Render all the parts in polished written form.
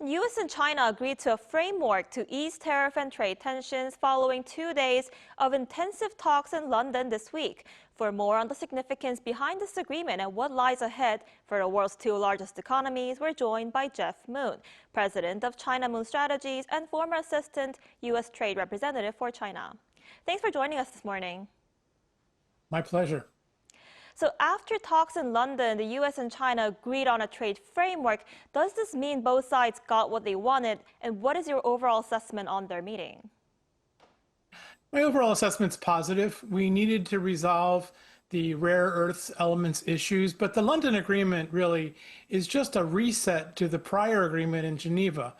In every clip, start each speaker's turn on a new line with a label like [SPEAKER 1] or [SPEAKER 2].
[SPEAKER 1] U.S. and China agreed to a framework to ease tariff and trade tensions following 2 days of intensive talks in London this week. For more on the significance behind this agreement and what lies ahead for the world's two largest economies, we're joined by Jeff Moon, president of China Moon Strategies and former assistant U.S. Trade Representative for China. Thanks for joining us this morning.
[SPEAKER 2] My pleasure.
[SPEAKER 1] So after talks in London, the U.S. and China agreed on a trade framework. Does this mean both sides got what they wanted? And what is your overall assessment on their meeting?
[SPEAKER 2] My overall assessment's positive. We needed to resolve the rare earths elements issues, but the London agreement really is just a reset to the prior agreement in Geneva.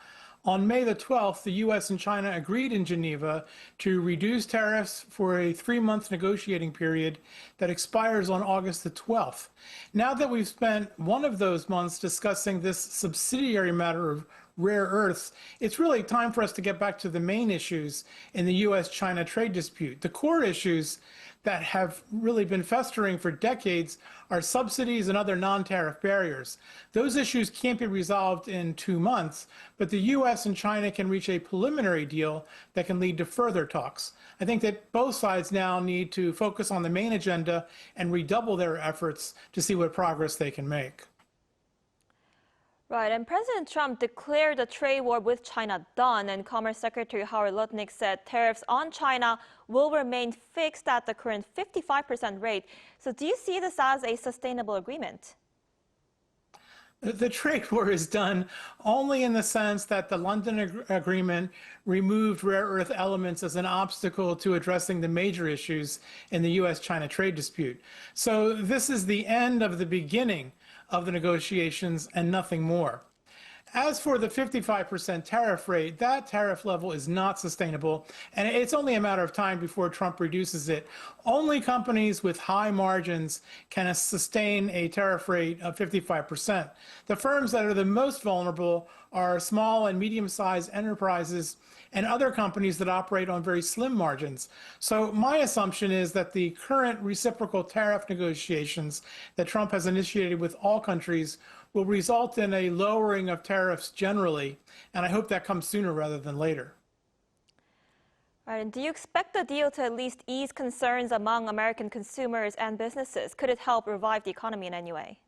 [SPEAKER 2] On May the 12th, the U.S. and China agreed in Geneva to reduce tariffs for a 3-month negotiating period that expires on August the 12th. Now that we've spent one of those months discussing this subsidiary matter of rare earths, it's really time for us to get back to the main issues in the U.S.-China trade dispute. The core issues that have really been festering for decades are subsidies and other non-tariff barriers. Those issues can't be resolved in 2 months, but the U.S. and China can reach a preliminary deal that can lead to further talks. I think that both sides now need to focus on the main agenda and redouble their efforts to see what progress they can make.
[SPEAKER 1] Right, and President Trump declared the trade war with China done, and Commerce Secretary Howard Lutnick said tariffs on China will remain fixed at the current 55% rate. So do you see this as a sustainable agreement?
[SPEAKER 2] The trade war is done only in the sense that the London Agreement removed rare earth elements as an obstacle to addressing the major issues in the U.S.-China trade dispute. So this is the end of the beginning of the negotiations and nothing more. As for the 55% tariff rate, that tariff level is not sustainable, and it's only a matter of time before Trump reduces it. Only companies with high margins can sustain a tariff rate of 55%. The firms that are the most vulnerable are small and medium-sized enterprises and other companies that operate on very slim margins. So my assumption is that the current reciprocal tariff negotiations that Trump has initiated with all countries will result in a lowering of tariffs generally, and I hope that comes sooner rather than later.
[SPEAKER 1] All right, and do you expect the deal to at least ease concerns among American consumers and businesses? Could it help revive the economy in any way?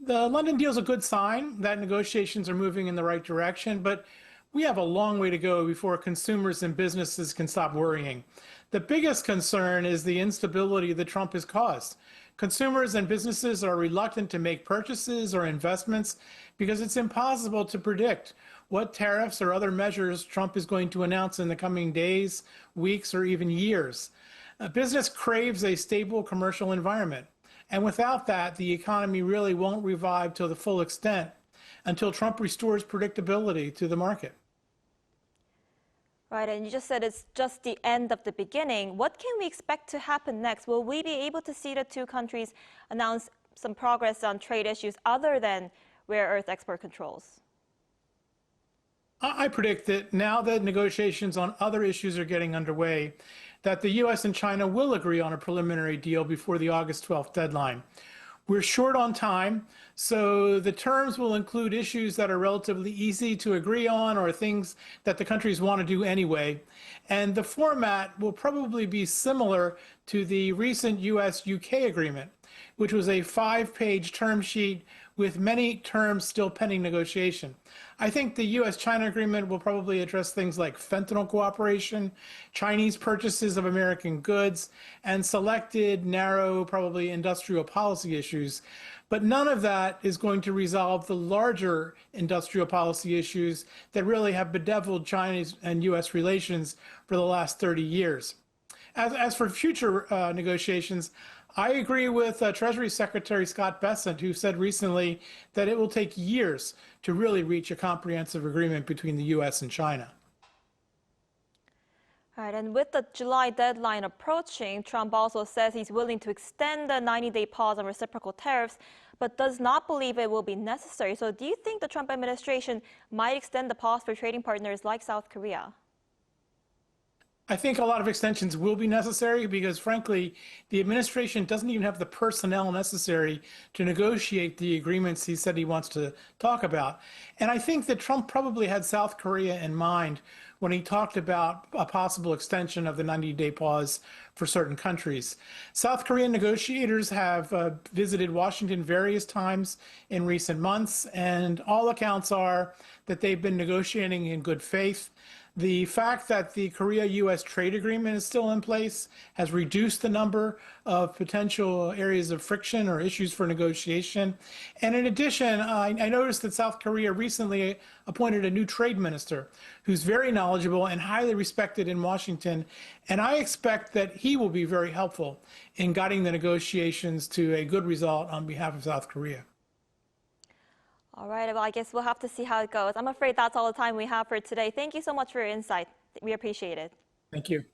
[SPEAKER 2] The London deal is a good sign that negotiations are moving in the right direction, but we have a long way to go before consumers and businesses can stop worrying. The biggest concern is the instability that Trump has caused. Consumers and businesses are reluctant to make purchases or investments because it's impossible to predict what tariffs or other measures Trump is going to announce in the coming days, weeks, or even years. Business craves a stable commercial environment, and without that, the economy really won't revive to the full extent until Trump restores predictability to the market.
[SPEAKER 1] Right, and you just said it's just the end of the beginning. What can we expect to happen next? Will we be able to see the two countries announce some progress on trade issues other than rare earth export controls?
[SPEAKER 2] I predict that now that negotiations on other issues are getting underway, that the U.S. and China will agree on a preliminary deal before the August 12th deadline. We're short on time, so the terms will include issues that are relatively easy to agree on or things that the countries want to do anyway. And the format will probably be similar to the recent U.S.-UK agreement, which was a 5-page term sheet with many terms still pending negotiation. I think the U.S.-China agreement will probably address things like fentanyl cooperation, Chinese purchases of American goods, and selected, narrow, probably industrial policy issues. But none of that is going to resolve the larger industrial policy issues that really have bedeviled Chinese and U.S. relations for the last 30 years. As for future negotiations, I agree with Treasury Secretary Scott Bessent, who said recently that it will take years to really reach a comprehensive agreement between the U.S. and China.
[SPEAKER 1] All right, and with the July deadline approaching, Trump also says he's willing to extend the 90-day pause on reciprocal tariffs, but does not believe it will be necessary. So do you think the Trump administration might extend the pause for trading partners like South Korea?
[SPEAKER 2] I think a lot of extensions will be necessary because, frankly, the administration doesn't even have the personnel necessary to negotiate the agreements he said he wants to talk about. And I think that Trump probably had South Korea in mind when he talked about a possible extension of the 90-day pause for certain countries. South Korean negotiators have visited Washington various times in recent months, and all accounts are that they've been negotiating in good faith. The fact that the Korea-U.S. trade agreement is still in place has reduced the number of potential areas of friction or issues for negotiation. And in addition, I noticed that South Korea recently appointed a new trade minister who's very knowledgeable and highly respected in Washington. And I expect that he will be very helpful in guiding the negotiations to a good result on behalf of South Korea.
[SPEAKER 1] All right, well, I guess we'll have to see how it goes. I'm afraid that's all the time we have for today. Thank you so much for your insight. We appreciate it.
[SPEAKER 2] Thank you.